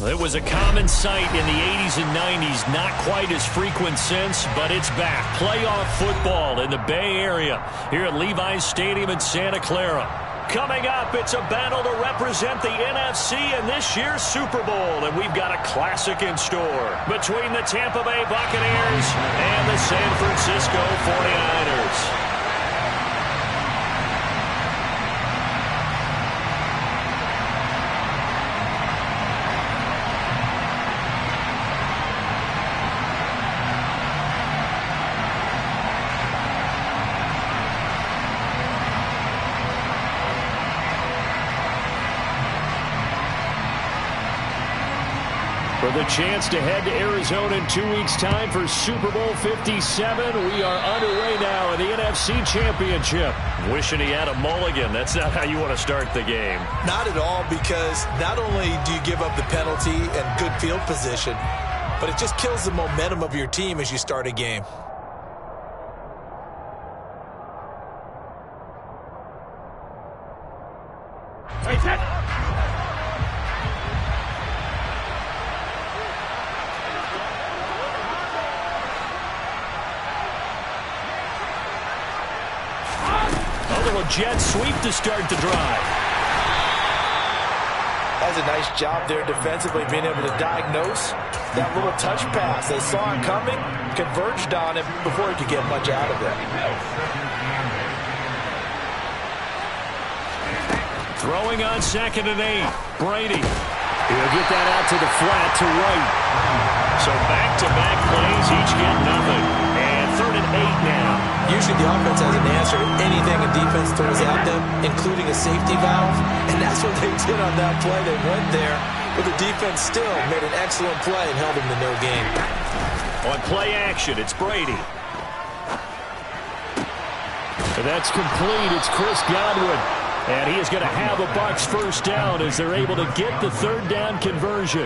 It was a common sight in the 80s and 90s, not quite as frequent since, but it's back. Playoff football in the Bay Area here at Levi's Stadium in Santa Clara. Coming up, it's a battle to represent the NFC in this year's Super Bowl, and we've got a classic in store between the Tampa Bay Buccaneers and the San Francisco 49ers. For the chance to head to Arizona in 2 weeks' time for Super Bowl 57. We are underway now in the NFC Championship. Wishing he had a mulligan. That's not how you want to start the game. Not at all, because not only do you give up the penalty and good field position, but it just kills the momentum of your team as you start a game. Jet sweep to start the drive. That's a nice job there defensively, being able to diagnose that little touch pass. They saw it coming, converged on him before he could get much out of it. Throwing on 2nd and 8. Brady. He'll get that out to the flat to White. So back-to-back plays, each get nothing. And 3rd and 8 now. Usually the offense has an answer to anything a defense throws at them, including a safety valve. And that's what they did on that play. They went there, but the defense still made an excellent play and held them to no gain. On play action, it's Brady. And that's complete. It's Chris Godwin. And he is going to have a Bucs first down as they're able to get the 3rd down conversion.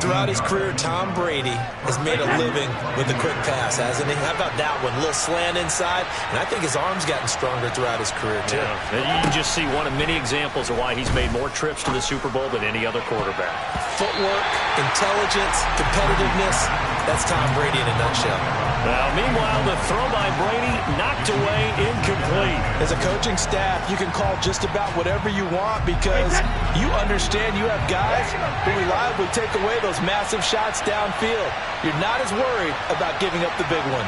Throughout his career, Tom Brady has made a living with the quick pass, hasn't he? How about that one? A little slant inside, and I think his arm's gotten stronger throughout his career, too. Yeah. You can just see one of many examples of why he's made more trips to the Super Bowl than any other quarterback. Footwork, intelligence, competitiveness, that's Tom Brady in a nutshell. Now, meanwhile, the throw by Brady knocked away, incomplete. As a coaching staff, you can call just about whatever you want because you understand you have guys who reliably take away those massive shots downfield. You're not as worried about giving up the big one.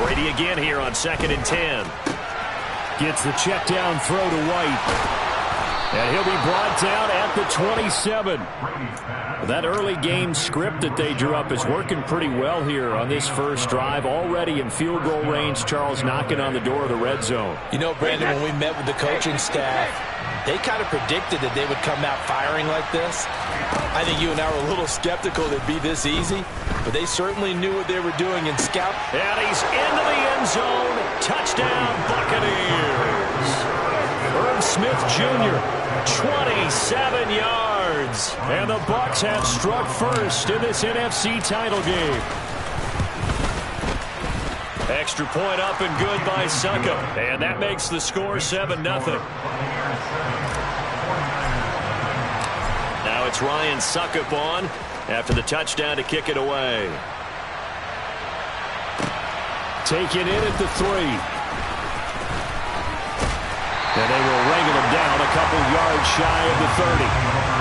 Brady again here on 2nd and 10. Gets the check down throw to White. And he'll be brought down at the 27. That early game script that they drew up is working pretty well here on this first drive. Already in field goal range, Charles knocking on the door of the red zone. You know, Brandon, when we met with the coaching staff, they kind of predicted that they would come out firing like this. I think you and I were a little skeptical that it'd be this easy, but they certainly knew what they were doing in scout. And he's into the end zone. Touchdown, Buccaneers. Irv Smith Jr., 27 yards. And the Bucs have struck first in this NFC title game. Extra point up and good by Succop. And that makes the score 7-0. Now it's Ryan Succop on after the touchdown to kick it away. Taken in at the 3. And they will wrangle him down a couple yards shy of the 30.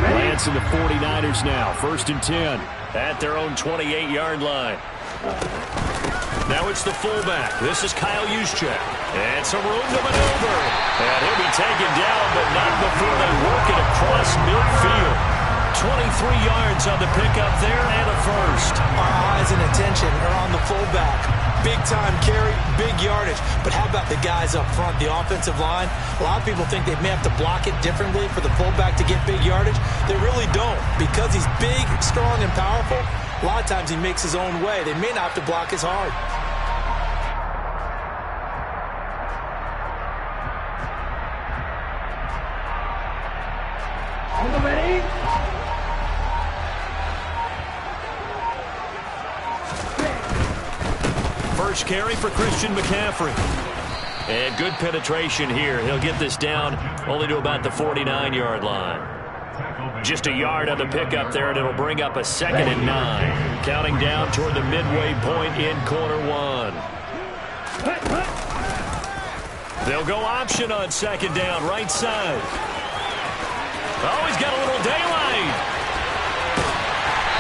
Lance and the 49ers now. 1st and 10 at their own 28-yard line. Now it's the fullback. This is Kyle Juszczyk. And some room to maneuver. And he'll be taken down, but not before they work it across midfield. 23 yards on the pickup there and a first. Our eyes and attention are on the fullback. Big time carry, big yardage. But how about the guys up front, the offensive line? A lot of people think they may have to block it differently for the fullback to get big yardage. They really don't. Because he's big, strong, and powerful, a lot of times he makes his own way. They may not have to block as hard. first carry for Christian McCaffrey. And good penetration here. He'll get this down only to about the 49-yard line. Just a yard on the pickup there, and it'll bring up a 2nd and 9. Counting down toward the midway point in quarter one. They'll go option on 2nd down, right side. Oh, he's got a little daylight.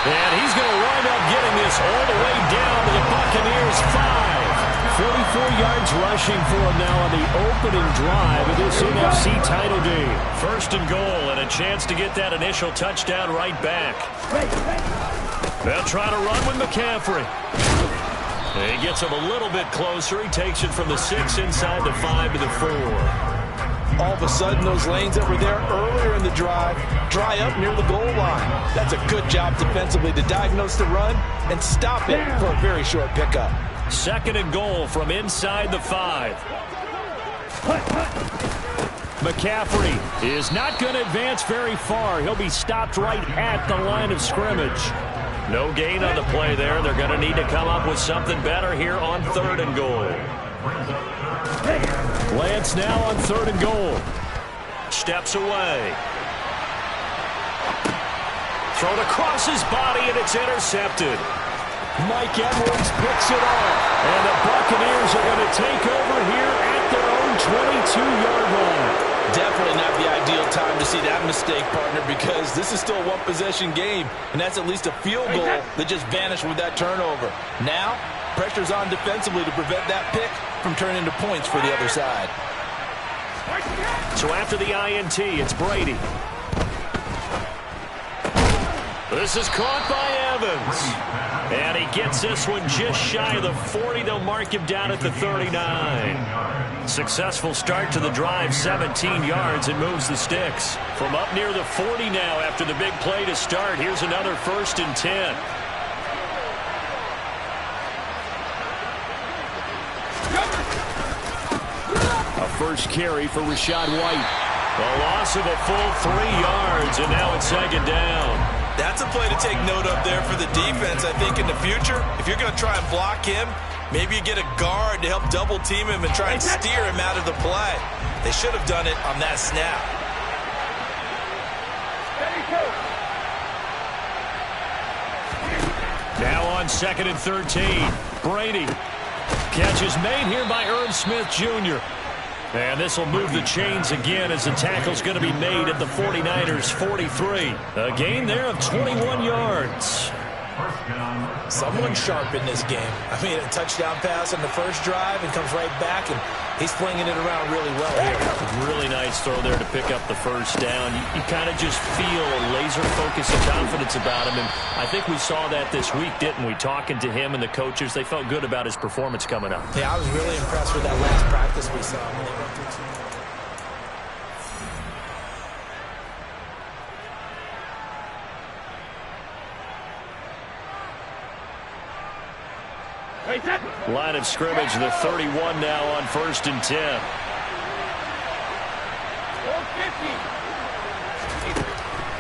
And he's going to wind up getting this all the way down to the Buccaneers' 5. 44 yards rushing for him now on the opening drive of this NFC title game. 1st and goal, and a chance to get that initial touchdown right back. They'll try to run with McCaffrey. And he gets him a little bit closer. He takes it from the 6 inside the 5 to the 4. All of a sudden, those lanes that were there earlier in the drive dry up near the goal line. That's a good job defensively to diagnose the run and stop it for a very short pickup. 2nd and goal from inside the 5. McCaffrey is not going to advance very far. He'll be stopped right at the line of scrimmage. No gain on the play there. They're going to need to come up with something better here on 3rd and goal. Lance now on 3rd and goal. Steps away. Thrown across his body, and it's intercepted. Mike Edwards picks it off. And the Buccaneers are going to take over here at their own 22-yard line. Definitely not the ideal time to see that mistake, partner, because this is still a one-possession game, and that's at least a field goal that just vanished with that turnover. Now, pressure's on defensively to prevent that pick from turning into points for the other side. So after the INT, it's Brady. This is caught by Evans. And he gets this one just shy of the 40. They'll mark him down at the 39. Successful start to the drive, 17 yards, and moves the sticks. From up near the 40 now after the big play to start. Here's another 1st and 10. A first carry for Rachaad White. A loss of a full 3 yards, and now it's 2nd down. That's a play to take note of there for the defense, I think, in the future. If you're going to try and block him, maybe you get a guard to help double-team him and try and steer him out of the play. They should have done it on that snap. Now on 2nd and 13. Brady. Catch is made here by Irv Smith Jr. And this will move the chains again as the tackle's going to be made at the 49ers' 43. A gain there of 21 yards. Someone sharp in this game. I mean, a touchdown pass on the first drive and comes right back, and he's flinging it around really well here. Really nice throw there to pick up the first down. You kind of just feel a laser focus and confidence about him, and I think we saw that this week, didn't we? Talking to him and the coaches, they felt good about his performance coming up. Yeah, I was really impressed with that last practice we saw when they went through. Line of scrimmage, the 31 now on 1st and 10.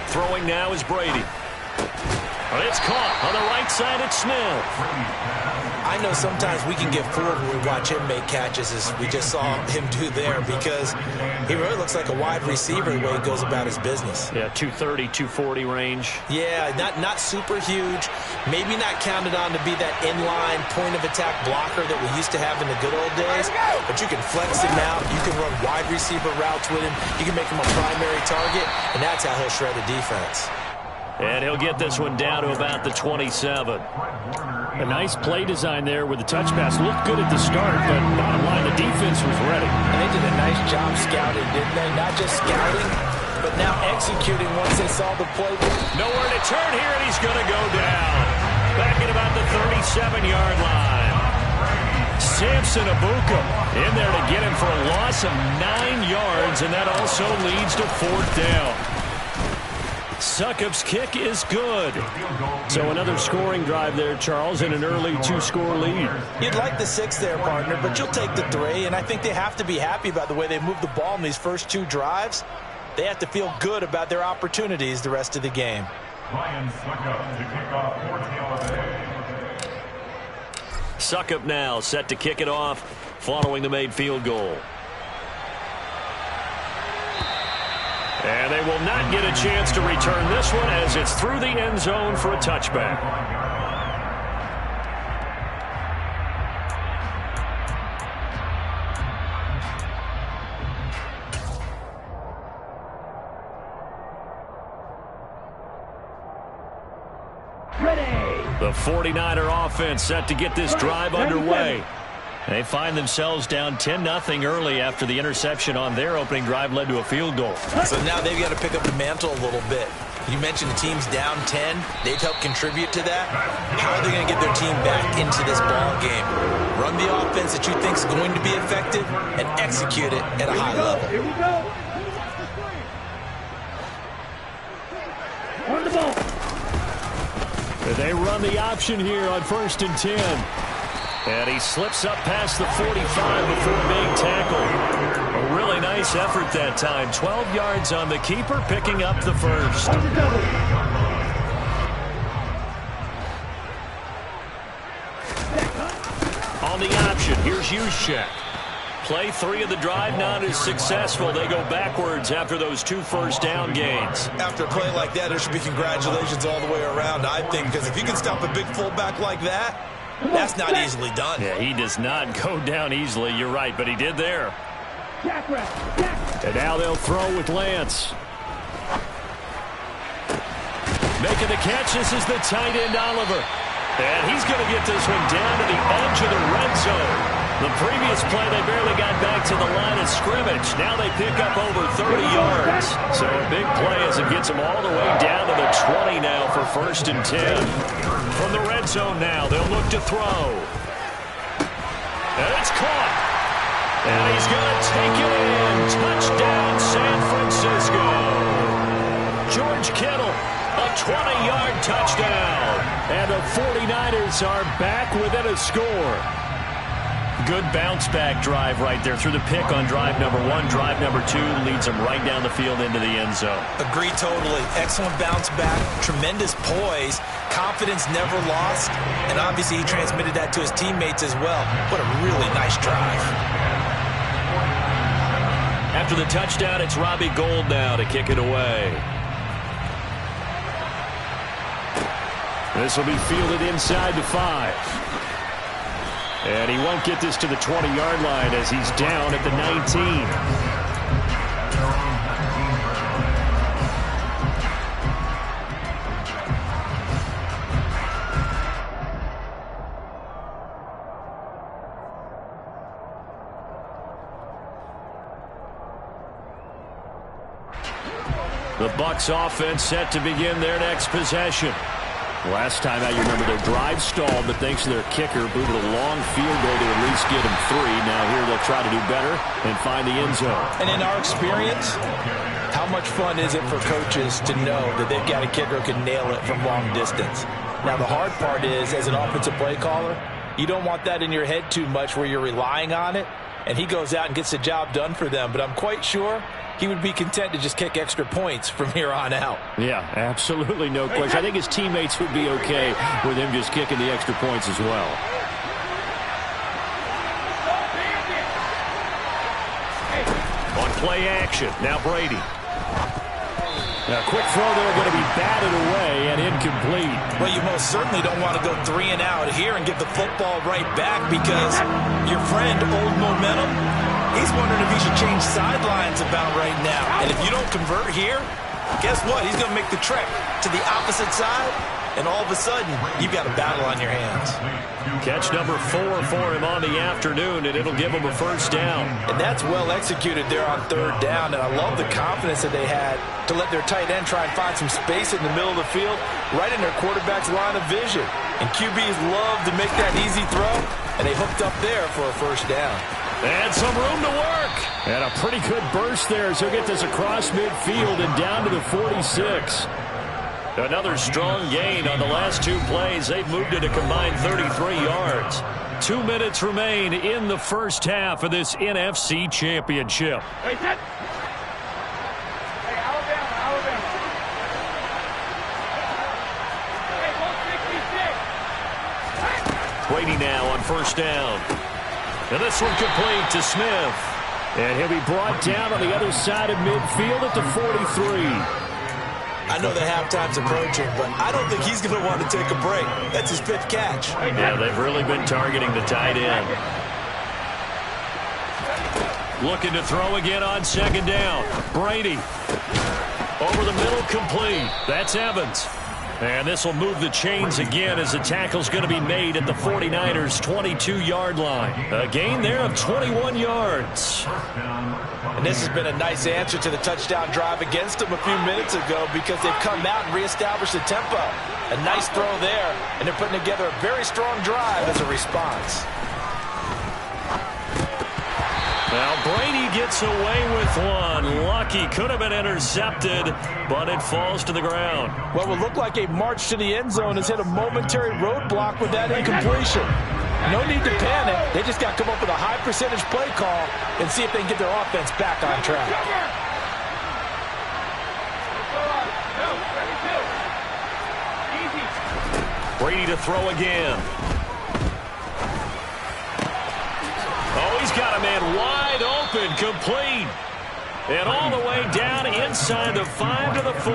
Throwing now is Brady. It's caught on the right side at Smith. I know sometimes we can get fooled when we watch him make catches, as we just saw him do there, because he really looks like a wide receiver the way he goes about his business. Yeah, 230, 240 range. Yeah, not super huge. Maybe not counted on to be that inline point-of-attack blocker that we used to have in the good old days, but you can flex him out. You can run wide receiver routes with him. You can make him a primary target, and that's how he'll shred a defense. And he'll get this one down to about the 27. A nice play design there with the touch pass. Looked good at the start, but bottom line, the defense was ready. And they did a nice job scouting, didn't they? Not just scouting, but now executing once they saw the play. Nowhere to turn here, and he's going to go down. Back at about the 37-yard line. Samson Abuka in there to get him for a loss of 9 yards, and that also leads to 4th down. Succop's kick is good. So another scoring drive there, Charles, and an early 2-score lead. You'd like the 6 there, partner, but you'll take the 3, and I think they have to be happy about the way they moved the ball in these first 2 drives. They have to feel good about their opportunities the rest of the game. Succop now set to kick it off following the made field goal. And they will not get a chance to return this one as it's through the end zone for a touchback. The 49er offense set to get this drive underway. They find themselves down 10-0 early after the interception on their opening drive led to a field goal. So now they've got to pick up the mantle a little bit. You mentioned the team's down 10. They've helped contribute to that. How are they going to get their team back into this ball game? Run the offense that you think is going to be effective and execute it at a high level. Here we go. On the ball. They run the option here on 1st and 10. And he slips up past the 45 before being tackled. A really nice effort that time. 12 yards on the keeper, picking up the first. On the option, here's Juszczyk. Play 3 of the drive, not as successful. They go backwards after those 2 first down gains. After a play like that, there should be congratulations all the way around, I think, because if you can stop a big fullback like that, that's not easily done. Yeah, he does not go down easily. You're right, but he did there. And now they'll throw with Lance. Making the catch, this is the tight end, Oliver. And he's going to get this one down to the edge of the red zone. The previous play, they barely got back to the line of scrimmage. Now they pick up over 30 yards. So a big play as it gets them all the way down to the 20 now for 1st and 10. From the red zone now, they'll look to throw. And it's caught. And he's going to take it in. Touchdown, San Francisco. George Kittle, a 20-yard touchdown. And the 49ers are back within a score. Good bounce-back drive right there through the pick on drive number 1. Drive number 2 leads them right down the field into the end zone. Agree totally. Excellent bounce back. Tremendous poise. Confidence never lost. And obviously he transmitted that to his teammates as well. What a really nice drive. After the touchdown, it's Robbie Gould now to kick it away. This will be fielded inside the 5. And he won't get this to the 20-yard line as he's down at the 19. The Bucs offense set to begin their next possession. Last time out, you remember their drive stalled, but thanks to their kicker, booted a long field goal to at least get them 3. Now here they'll try to do better and find the end zone. And in our experience, how much fun is it for coaches to know that they've got a kicker who can nail it from long distance? Now the hard part is, as an offensive play caller, you don't want that in your head too much where you're relying on it, and he goes out and gets the job done for them. But I'm quite sure he would be content to just kick extra points from here on out. Yeah, absolutely no question. I think his teammates would be okay with him just kicking the extra points as well. On play action, now Brady. Now, quick throw there, going to be batted away and incomplete. Well, you most certainly don't want to go 3 and out here and give the football right back because your friend, Old Momentum, he's wondering if he should change sidelines about right now. And if you don't convert here, guess what? He's going to make the trek to the opposite side, and all of a sudden, you've got a battle on your hands. Catch number 4 for him on the afternoon, and it'll give him a first down. And that's well executed there on 3rd down, and I love the confidence that they had to let their tight end try and find some space in the middle of the field, right in their quarterback's line of vision. And QBs love to make that easy throw, and they hooked up there for a first down. And some room to work. And a pretty good burst there as he'll get this across midfield and down to the 46. Another strong gain on the last 2 plays. They've moved it a combined 33 yards. 2 minutes remain in the first half of this NFC Championship. Hey, Alabama. Hey, 166. Brady now on first down. And this one complete to Smith. And he'll be brought down on the other side of midfield at the 43. I know the halftime's approaching, but I don't think he's going to want to take a break. That's his fifth catch. Yeah, they've really been targeting the tight end. Looking to throw again on second down. Brady. Over the middle, complete. That's Evans. And this will move the chains again as the tackle's going to be made at the 49ers' 22-yard line. A gain there of 21 yards. And this has been a nice answer to the touchdown drive against them a few minutes ago because they've come out and reestablished the tempo. A nice throw there, and they're putting together a very strong drive as a response. Now Brady gets away with one. Lucky, could have been intercepted, but it falls to the ground. What will look like a march to the end zone has hit a momentary roadblock with that incompletion. No need to panic. They just got to come up with a high percentage play call and see if they can get their offense back on track. Brady to throw again. Oh, he's got a man wide open, complete. And all the way down inside the 5 to the 4.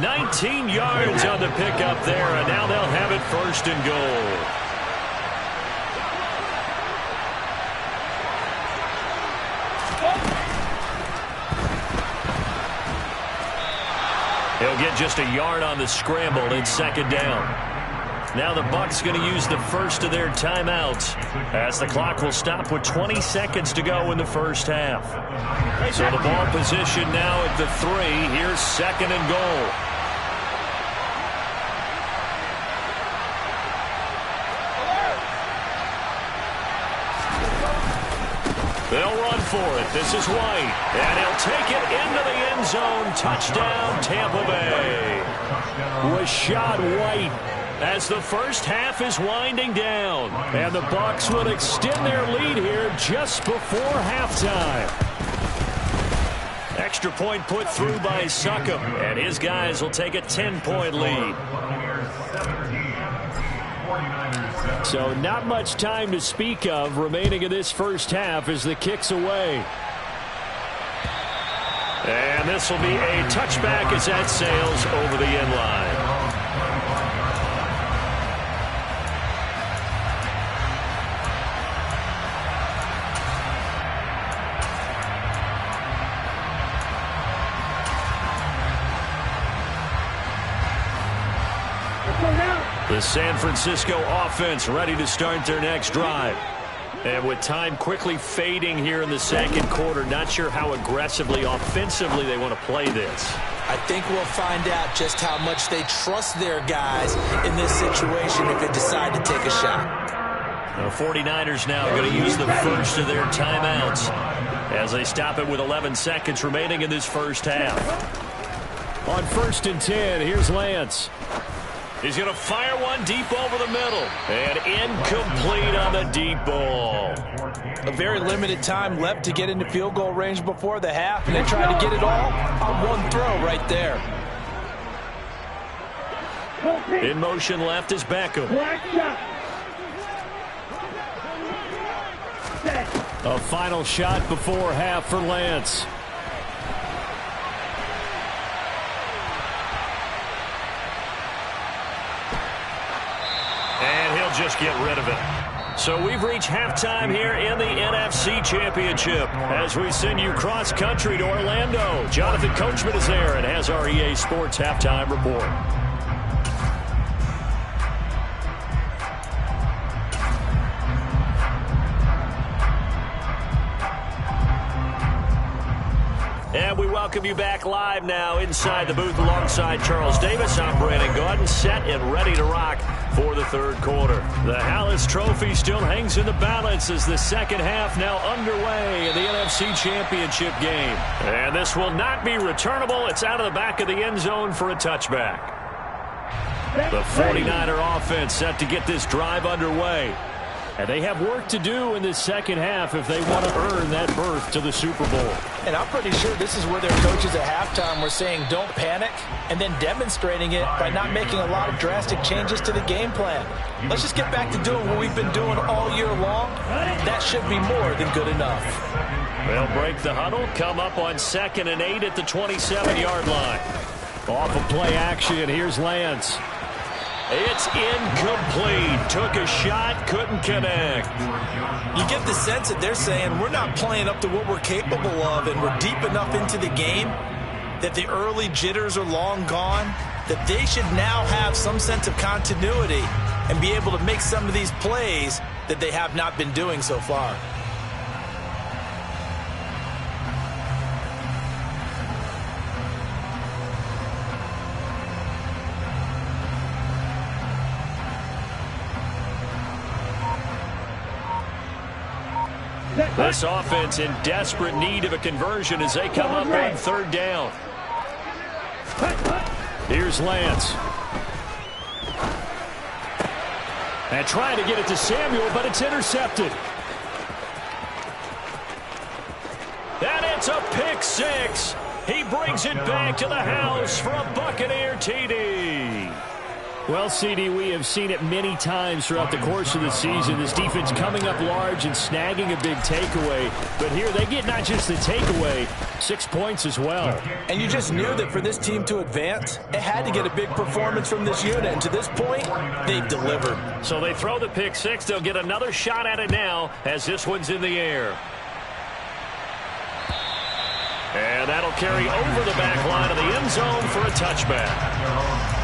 19 yards on the pickup there, and now they'll have it first and goal. He'll get just a yard on the scramble in second down. Now the Bucs going to use the first of their timeouts as the clock will stop with 20 seconds to go in the first half. So the ball position now at the 3. Here's second and goal. They'll run for it. This is White. And he'll take it into the end zone. Touchdown, Tampa Bay. Rashad White as the first half is winding down. And the Bucs will extend their lead here just before halftime. Extra point put through by Succop. And his guys will take a 10-point lead. So not much time to speak of remaining in this first half as the kick's away. And this will be a touchback as that sails over the end line. The San Francisco offense ready to start their next drive. And with time quickly fading here in the second quarter, not sure how aggressively, offensively they want to play this. I think we'll find out just how much they trust their guys in this situation if they decide to take a shot. The 49ers now going to use the first of their timeouts as they stop it with 11 seconds remaining in this first half. On first and 10, here's Lance. He's going to fire one deep over the middle. And incomplete on the deep ball. A very limited time left to get into field goal range before the half, and they tried to get it all on one throw right there. In motion left is Beckham. A final shot before half for Lance. And he'll just get rid of it. So we've reached halftime here in the NFC Championship as we send you cross-country to Orlando. Jonathan Coachman is there and has our EA Sports halftime report. And we welcome you back live now inside the booth alongside Charles Davis. I'm Brandon Gaudin, set and ready to rock for the third quarter. The Hallis Trophy still hangs in the balance as the second half now underway in the NFC Championship game. And this will not be returnable. It's out of the back of the end zone for a touchback. The 49er offense set to get this drive underway. And they have work to do in this second half if they want to earn that berth to the Super Bowl. And I'm pretty sure this is where their coaches at halftime were saying don't panic, and then demonstrating it by not making a lot of drastic changes to the game plan. Let's just get back to doing what we've been doing all year long. That should be more than good enough. They'll break the huddle, come up on 2nd and 8 at the 27-yard line. Off of play action, here's Lance. It's incomplete. Took a shot, couldn't connect. You get the sense that they're saying we're not playing up to what we're capable of, and we're deep enough into the game that the early jitters are long gone, that they should now have some sense of continuity and be able to make some of these plays that they have not been doing so far. This offense in desperate need of a conversion as they come up on 3rd down. Here's Lance. And trying to get it to Samuel, but it's intercepted. And it's a pick 6. He brings it back to the house for a Buccaneer TD. Well, CD, we have seen it many times throughout the course of the season. This defense coming up large and snagging a big takeaway. But here they get not just the takeaway, 6 points as well. And you just knew that for this team to advance, it had to get a big performance from this unit. And to this point, they've delivered. So they throw the pick 6. They'll get another shot at it now as this one's in the air. And that'll carry over the back line of the end zone for a touchback.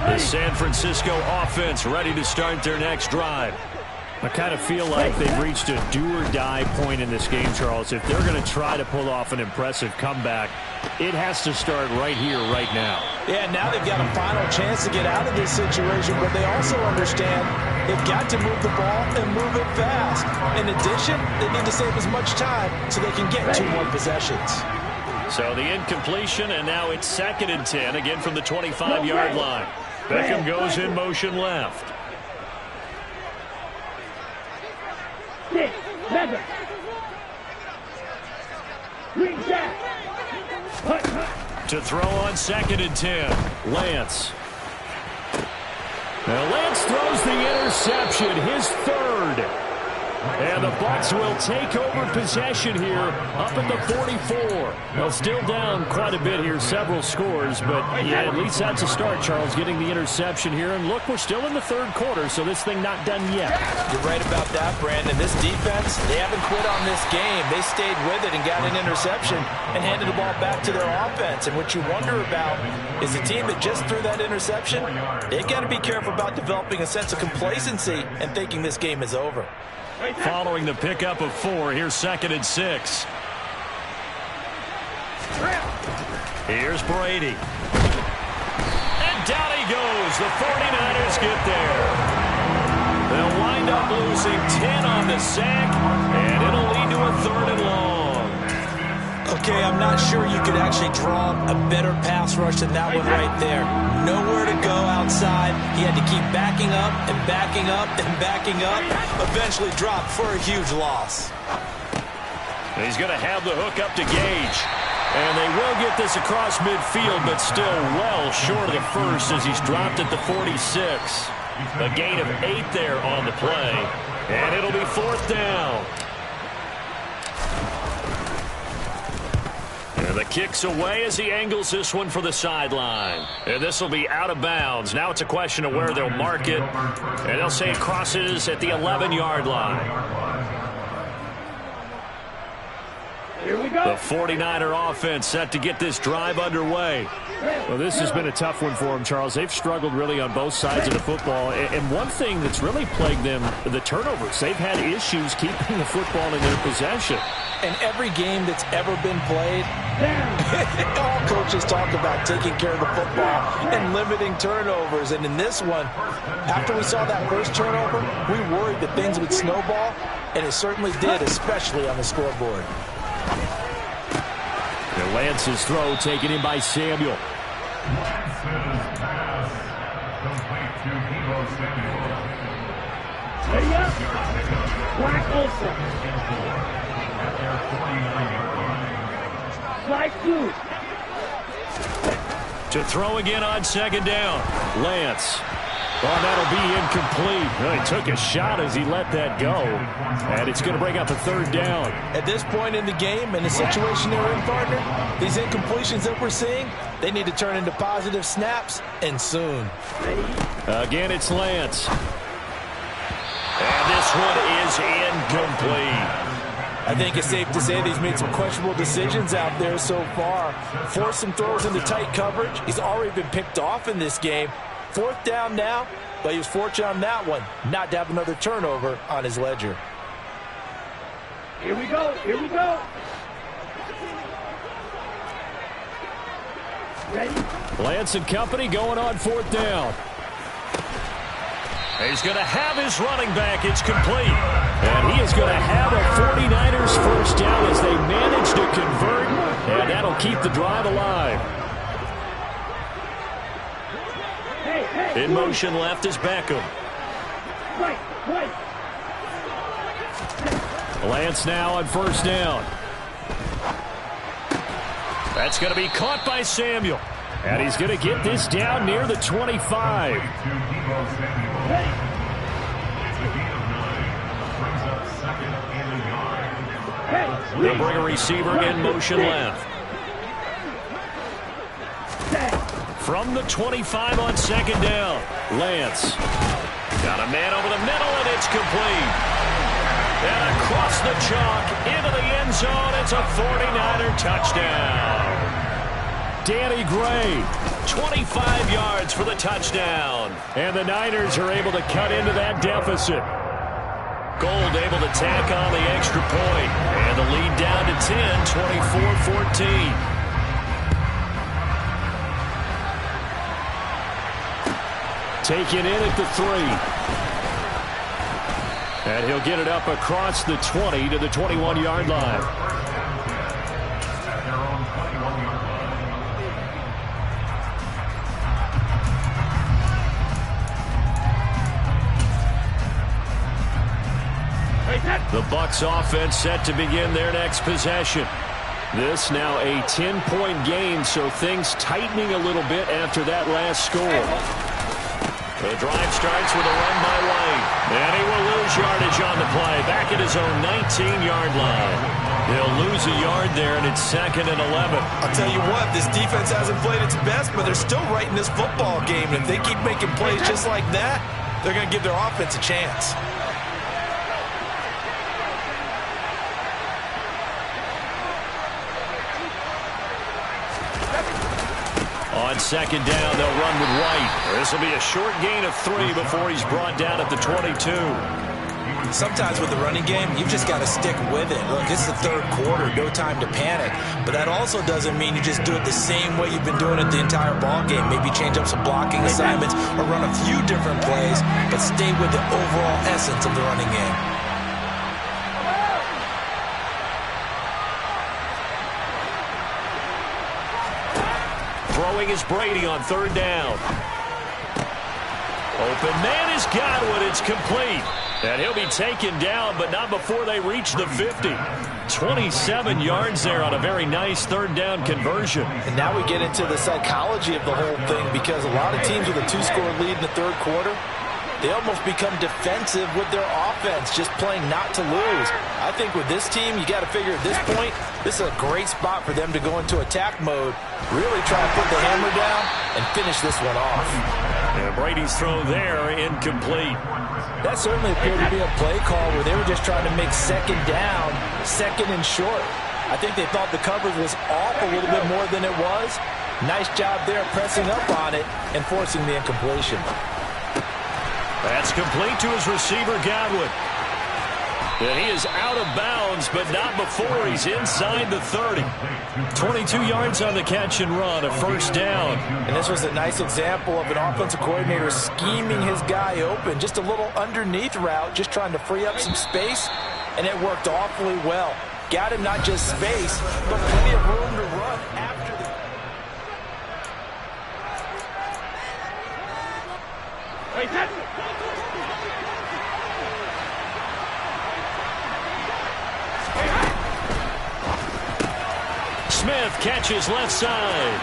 The San Francisco offense ready to start their next drive. I kind of feel like they've reached a do-or-die point in this game, Charles. If they're going to try to pull off an impressive comeback, it has to start right here, right now. Yeah, now they've got a final chance to get out of this situation, but they also understand they've got to move the ball and move it fast. In addition, they need to save as much time so they can get 2 more possessions. So the incompletion, and now it's 2nd and 10, again from the 25-yard line. Beckham goes in motion left. To throw on 2nd and 10, Lance. Now Lance throws the interception, his 3rd. And the Bucs will take over possession here up at the 44. Well, still down quite a bit here, several scores, but yeah, at least that's a start, Charles, getting the interception here. And look, we're still in the 3rd quarter, so this thing not done yet. You're right about that, Brandon. This defense, they haven't quit on this game. They stayed with it and got an interception and handed the ball back to their offense. And what you wonder about is the team that just threw that interception, they've got to be careful about developing a sense of complacency and thinking this game is over. Following the pickup of 4, here's 2nd and 6. Here's Brady. And down he goes. The 49ers get there. They'll wind up losing 10 on the sack, and it'll lead to a 3rd and long. Okay, I'm not sure you could actually draw a better pass rush than that one right there. Nowhere to go outside. He had to keep backing up and backing up and backing up. Eventually dropped for a huge loss. He's going to have the hook up to Gage. And they will get this across midfield, but still well short of the first as he's dropped at the 46. A gain of 8 there on the play. And it'll be 4th down. And the kick's away as he angles this one for the sideline. And this will be out of bounds. Now it's a question of where they'll mark it. And they'll say it crosses at the 11-yard line. Here we go. The 49er offense set to get this drive underway. Well, this has been a tough one for them, Charles. They've struggled really on both sides of the football. And one thing that's really plagued them, the turnovers. They've had issues keeping the football in their possession. In every game that's ever been played, all coaches talk about taking care of the football and limiting turnovers. And in this one, after we saw that first turnover, we worried that things would snowball, and it certainly did, especially on the scoreboard. The Lance's throw taken in by Samuel. Ready up. Black Olsen. Slide two. To throw again on second down. Lance. Oh, that'll be incomplete. Well, he took a shot as he let that go. And it's going to bring up a third down. At this point in the game, in the situation they're in, partner, these incompletions that we're seeing, they need to turn into positive snaps, and soon. Again, it's Lance. And this one is incomplete. I think it's safe to say that he's made some questionable decisions out there so far. Forced some throws into tight coverage. He's already been picked off in this game. Fourth down now, but he was fortunate on that one not to have another turnover on his ledger. Here we go. Here we go. Ready? Lance and company going on fourth down. He's going to have his running back. It's complete. And he is going to have a 49ers first down as they manage to convert. And that'll keep the drive alive. In motion left is Beckham. Right. Lance now on first down. That's going to be caught by Samuel. And he's going to get this down near the 25. They'll bring a receiver in motion left. From the 25 on second down. Lance. Got a man over the middle, and it's complete. And across the chalk, into the end zone, it's a 49er touchdown. Danny Gray, 25 yards for the touchdown. And the Niners are able to cut into that deficit. Gold able to tack on the extra point. And the lead down to 10, 24-14. Taken in at the 3. And he'll get it up across the 20 to the 21-yard line. The Bucs offense set to begin their next possession. This now a 10-point game, so things tightening a little bit after that last score. The drive starts with a run by White. And he will lose yardage on the play. Back at his own 19-yard line. They'll lose a yard there, and it's 2nd and 11. I'll tell you what, this defense hasn't played its best, but they're still right in this football game. And if they keep making plays just like that, they're going to give their offense a chance. On second down, they'll run with White. This will be a short gain of 3 before he's brought down at the 22. Sometimes with the running game, you've just got to stick with it. Look, it's the third quarter, no time to panic. But that also doesn't mean you just do it the same way you've been doing it the entire ball game. Maybe change up some blocking assignments or run a few different plays, but stay with the overall essence of the running game. Throwing is Brady on third down. Open man is Godwin. It's complete. And he'll be taken down, but not before they reach the 50. 27 yards there on a very nice third down conversion. And now we get into the psychology of the whole thing, because a lot of teams with a 2-score lead in the third quarter, they almost become defensive with their offense, just playing not to lose. I think with this team, you got to figure at this point, this is a great spot for them to go into attack mode, really try to put the hammer down and finish this one off. And Brady's throw there, incomplete. That certainly appeared to be a play call where they were just trying to make second down, second and short. I think they thought the coverage was off a little bit more than it was. Nice job there pressing up on it and forcing the incompletion. That's complete to his receiver, Godwin. And he is out of bounds, but not before he's inside the 30. 22 yards on the catch and run, a first down. And this was a nice example of an offensive coordinator scheming his guy open. Just a little underneath route, just trying to free up some space, and it worked awfully well. Got him not just space, but plenty of room to run. Smith catches left side.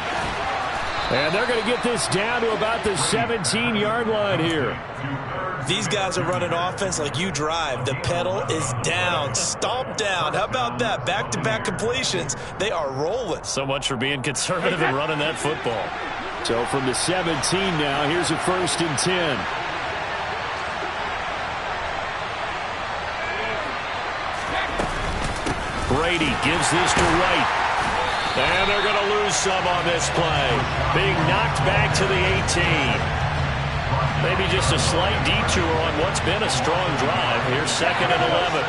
And they're going to get this down to about the 17-yard line here. These guys are running offense like you drive. The pedal is down, stomp down. How about that? Back-to-back completions. They are rolling. So much for being conservative and running that football. So from the 17 now, here's a 1st and 10. Brady gives this to Wright. And they're going to lose some on this play. Being knocked back to the 18. Maybe just a slight detour on what's been a strong drive. Here's 2nd and 11.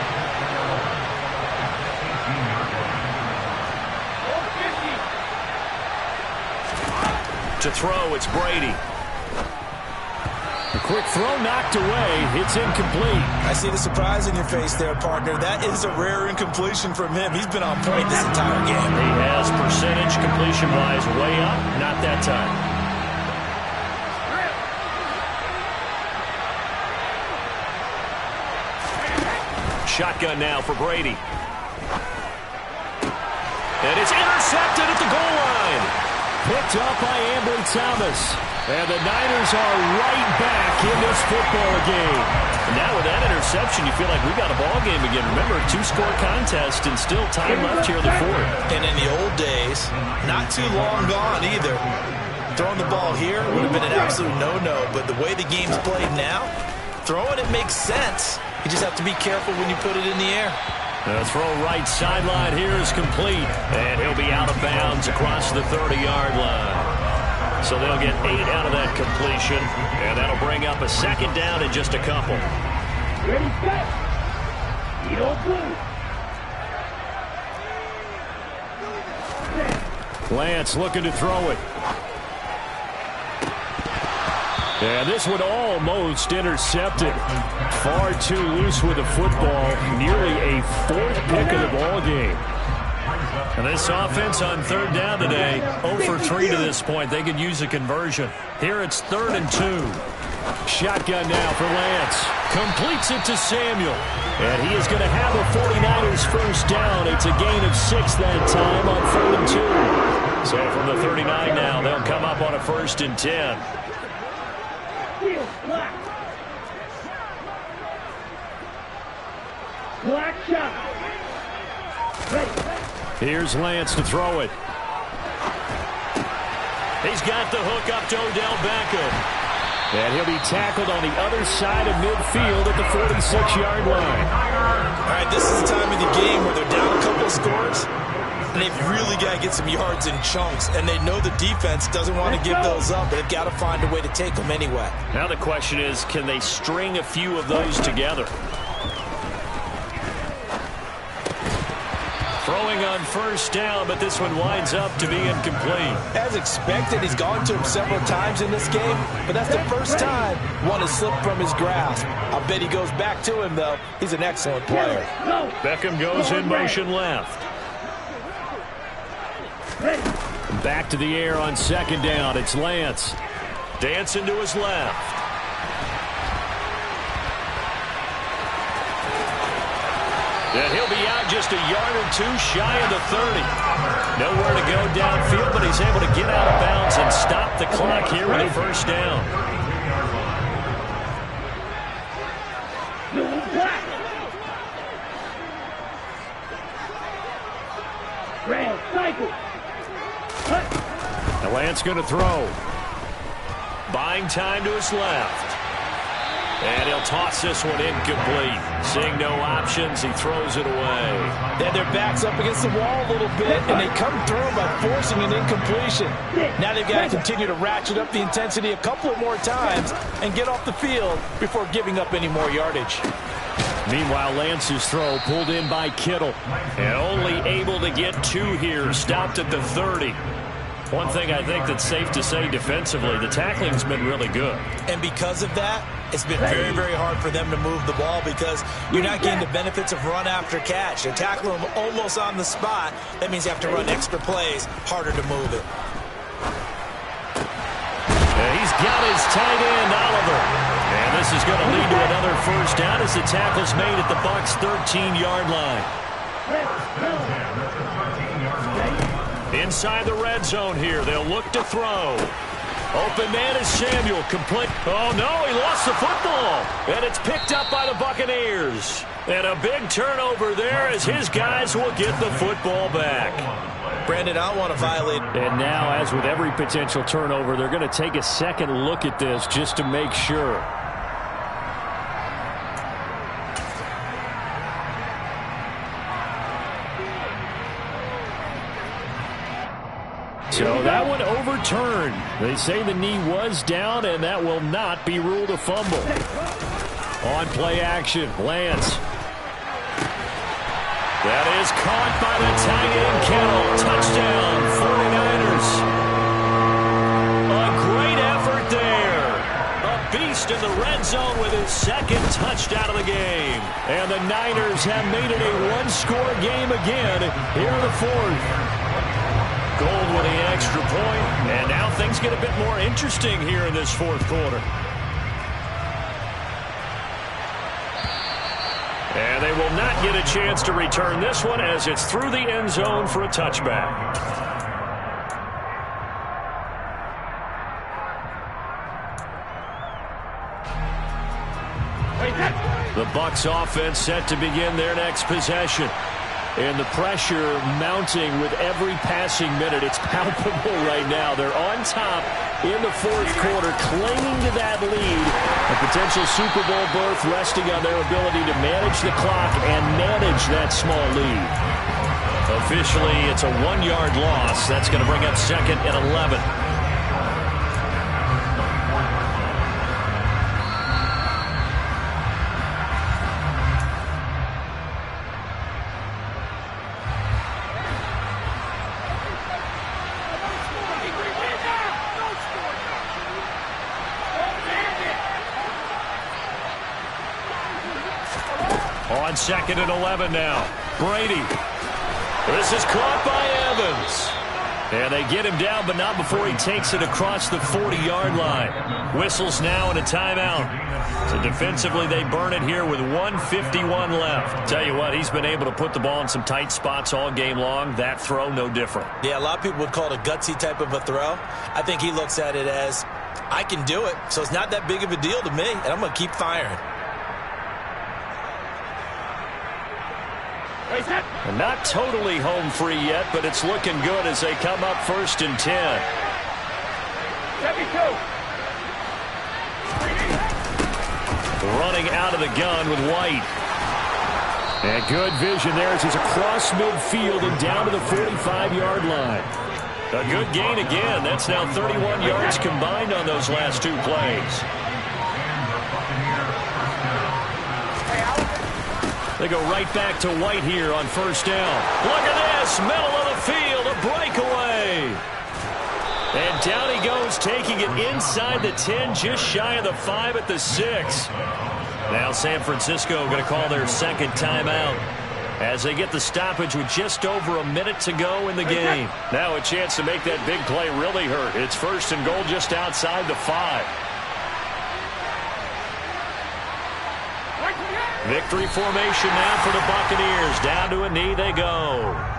To throw, it's Brady. A quick throw knocked away. It's incomplete. I see the surprise in your face there, partner. That is a rare incompletion from him. He's been on point this entire game. He has percentage completion-wise way up. Not that time. Shotgun now for Brady. And it's intercepted at the goal line. Picked up by Ambry Thomas. And the Niners are right back in this football game. And now with that interception, you feel like we got a ball game again. Remember, 2-score contest and still time left here in the 4th. And in the old days, not too long gone either. Throwing the ball here would have been an absolute no-no. But the way the game's played now, throwing it makes sense. You just have to be careful when you put it in the air. The throw right sideline here is complete. And he'll be out of bounds across the 30-yard line. So they'll get 8 out of that completion. And that'll bring up a 2nd down in just a couple. Ready, set. Lance looking to throw it. And this one almost intercepted. Far too loose with the football. Nearly a 4th pick of the ball game. And this offense on 3rd down today, 0 for 3 to this point. They could use a conversion. Here it's 3rd and 2. Shotgun now for Lance. Completes it to Samuel. And he is going to have a 49ers first down. It's a gain of 6 that time on 3rd and 2. So from the 39 now, they'll come up on a 1st and 10. Black shot. Ready. Here's Lance to throw it. He's got the hook up to Odell Beckham. And he'll be tackled on the other side of midfield at the 46-yard line. All right, this is the time of the game where they're down a couple of scores, and they've really got to get some yards in chunks, and they know the defense doesn't want to give those up, but they've got to find a way to take them anyway. Now the question is, can they string a few of those together? Throwing on 1st down, but this one winds up to be incomplete. As expected, he's gone to him several times in this game, but that's the first time one has slipped from his grasp. I'll bet he goes back to him, though. He's an excellent player. Beckham goes in motion left. Back to the air on 2nd down. It's Lance. Dancing to his left. And he'll be out just a yard or 2 shy of the 30. Nowhere to go downfield, but he's able to get out of bounds and stop the clock here with a 1st down. Red cycle. Now Lance going to throw. Buying time to his left. And he'll toss this one incomplete. Seeing no options, he throws it away. Then their back's up against the wall a little bit, and they come through by forcing an incompletion. Now they've got to continue to ratchet up the intensity a couple of more times and get off the field before giving up any more yardage. Meanwhile, Lance's throw pulled in by Kittle. And only able to get 2 here. Stopped at the 30. One thing I think that's safe to say defensively, the tackling's been really good. And because of that, it's been very, very hard for them to move the ball because you're not getting the benefits of run after catch. They're tackling them almost on the spot. That means you have to run extra plays, harder to move it. And he's got his tight end, Oliver. This is going to lead to another first down as the tackle's made at the Bucs' 13-yard line. Inside the red zone here. They'll look to throw. Open man is Samuel. Complete. Oh, no, he lost the football. And it's picked up by the Buccaneers. And a big turnover there as his guys will get the football back. Brandon, I don't want to violate. And now, as with every potential turnover, they're going to take a second look at this just to make sure. So that one overturned. They say the knee was down, and that will not be ruled a fumble. On play action, Lance. That is caught by the tight end, Kittle. Touchdown, 49ers. A great effort there. A beast in the red zone with his second touchdown of the game. And the Niners have made it a one-score game again here in the fourth. Gold with the extra point, and now things get a bit more interesting here in this fourth quarter. And they will not get a chance to return this one as it's through the end zone for a touchback. The Bucs offense set to begin their next possession. And the pressure mounting with every passing minute. It's palpable right now. They're on top in the fourth quarter, clinging to that lead. A potential Super Bowl berth resting on their ability to manage the clock and manage that small lead. Officially, it's a 1-yard loss. That's going to bring up second and 11. On second and 11 now. Brady. This is caught by Evans. And they get him down, but not before he takes it across the 40-yard line. Whistles now and a timeout. So defensively, they burn it here with 1:51 left. Tell you what, he's been able to put the ball in some tight spots all game long. That throw, no different. Yeah, a lot of people would call it a gutsy type of a throw. I think he looks at it as, I can do it, so it's not that big of a deal to me, and I'm going to keep firing. And not totally home free yet, but it's looking good as they come up first and 10. Running out of the gun with White. And good vision there as he's across midfield and down to the 45-yard line. A good gain again. That's now 31 yards combined on those last two plays. They go right back to White here on first down. Look at this, middle of the field, a breakaway. And down he goes, taking it inside the 10, just shy of the 5 at the 6. Now San Francisco going to call their second timeout as they get the stoppage with just over a minute to go in the game. Now a chance to make that big play really hurt. It's first and goal just outside the 5. Victory formation now for the Buccaneers. Down to a knee they go.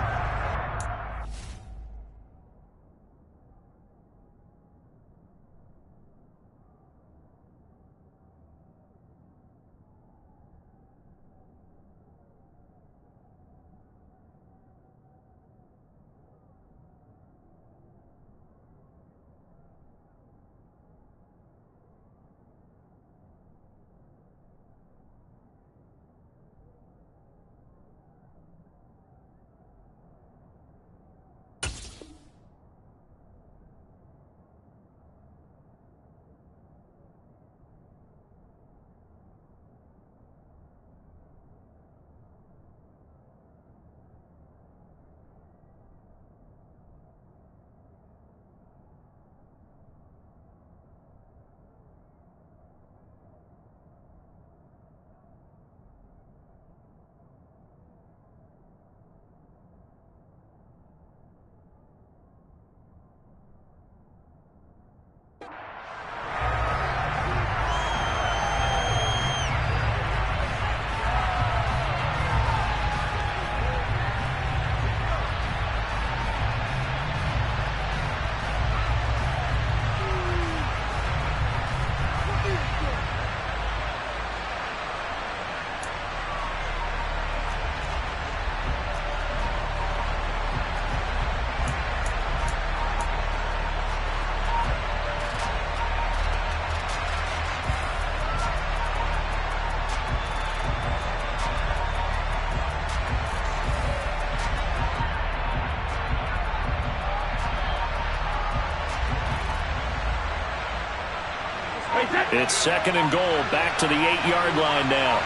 It's 2nd and goal, back to the 8-yard line now.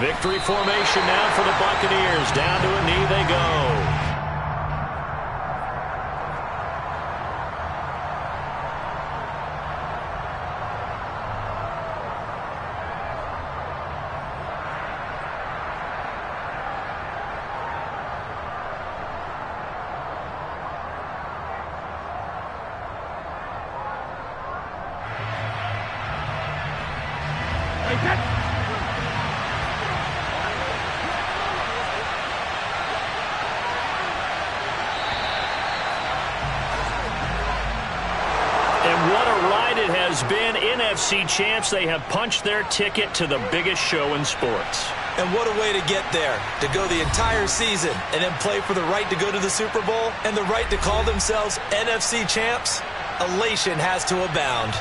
Victory formation now for the Buccaneers. Down to a knee they go. And what a ride it has been. NFC champs, they have punched their ticket to the biggest show in sports. And what a way to get there, to go the entire season and then play for the right to go to the Super Bowl and the right to call themselves NFC champs. Elation has to abound.